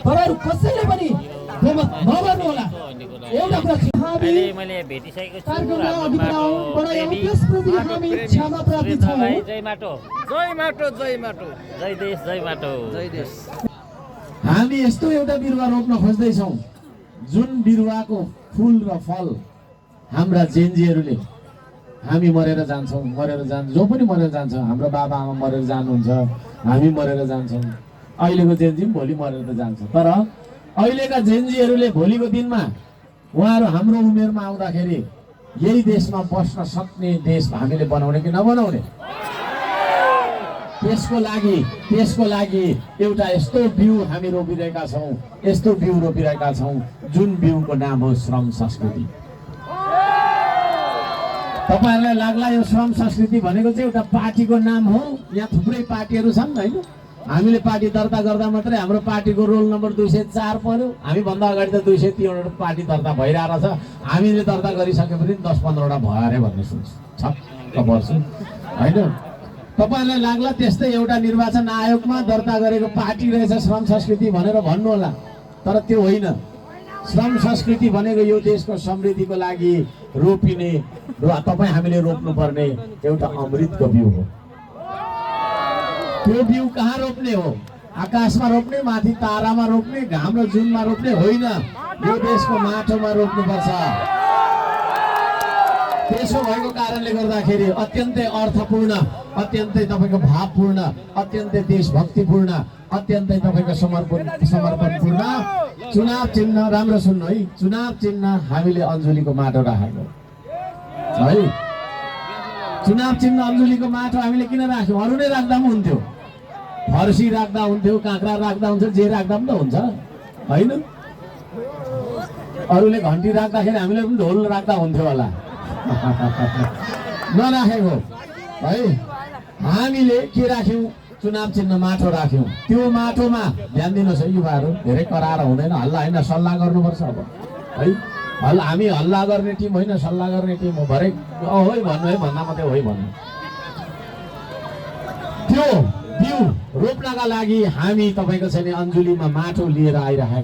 तपाईहरु कसैले पनि बेमत नगर्नु होला। एउटा कुरा अहिले मैले भेटिसकेको छु कार्यक्रममा अघि बढायौं त्यसप्रति हामी क्षमा प्रार्थी छौं। जय माटो जय माटो जय माटो जय देश जय माटो जय देश। हामी यस्तो एउटा बिरुवा रोप्न खोज्दै छौं जुन बिरुवाको फूल र फल हाम्रा जेन्जीहरूले हामी मरेर जान्छौं, जो पनि मरेर जान्छ। हाम्रो बाबा आमा मरेर जानुहुन्छ, हामी मरेर जान्छौं। अहिलेको जेन्जी भोलि मरेर त जान्छ, तर अहिलेका जेन्जीहरूले भोलिको दिनमा उहाँहरू हाम्रो उमेरमा आउँदाखेरि यही देशमा बस्न सक्ने देश हामीले बनाउने कि नबनाउने, त्यसको लागि एउटा यस्तो बिउ हामी रोपिरहेका छौं, जुन बिउको नाम हो श्रम संस्कृति। तपाईहरुलाई लाग्ला यो श्रम संस्कृति भनेको चाहिँ एउटा पार्टीको नाम हो। यहाँ थुप्रै पार्टीहरू छन् हैन। हामीले पार्टी दर्ता गर्दा मात्रै हाम्रो पार्टीको रोल नम्बर 204 पर्यो। हामी भन्दा अगाडि त 203 वटा पार्टी दर्ता भइरहेको छ। हामीले दर्ता गरिसकेपछि 10-15 वटा भयो अरे भन्ने छक्क पर्छु हैन। तपाईहरुलाई लाग्ला त्यस्तै एउटा निर्वाचन आयोगमा दर्ता गरेको पार्टी रहेछ श्रम संस्कृति भनेर भन्नु होला, तर त्यो होइन। श्रम संस्कृति भनेको यो देशको समृद्धिको लागि रोपिने र हामीले रोप्नुपर्ने एउटा अमृतको बिउ हो। त्यो बिउ कहाँ रोप्ने हो? आकाशमा रोप्ने, माथि तारामा रोप्ने, घाम र जुनमा रोप्ने होइन, यो देशको माटोमा रोप्नुपर्छ। त्यसो भएको कारणले गर्दाखेरि अत्यन्तै अर्थपूर्ण, अत्यन्तै तपाईको भावपूर्ण, अत्यन्तै देशभक्तिपूर्ण, अत्यन्तै तपाईको समर्पणपूर्ण चुनाव चिन्ह, राम्रो सुन्नु है, चुनाव चिन्ह हामीले अञ्जुलीको माटो राखेको है। चुनाव चिन्ह अञ्जुलीको माटो हामीले किन राख्यौं? अरू नै राख्दा पनि हुन्थ्यो, फर्सी राख्दा हुन्थ्यो, काँक्रा राख्दा हुन्थ्यो, जे राख्दा पनि त हुन्छ हैन। अरूले घन्टी राख्दाखेरि हामीले पनि ढोल राख्दा हुन्थ्यो होला, नराखेको है। हामीले के राख्यौं? चुनाव चिन्ह माटो राख्यौं। त्यो माटोमा ध्यान दिनुहोस् है युवाहरू, धेरै करार हुँदैन, हल्ला होइन, सल्लाह गर्नुपर्छ अब है। हामी हल्ला गर्ने टिम होइन, सल्लाह गर्ने टिम हो। भरे होइ भन्नु है भन्दा मात्रै होइ भन्नु। त्यो बिउ रोप्नका लागि हामी तपाईको चाहिँ अञ्जुलीमा माटो लिएर आइरहेको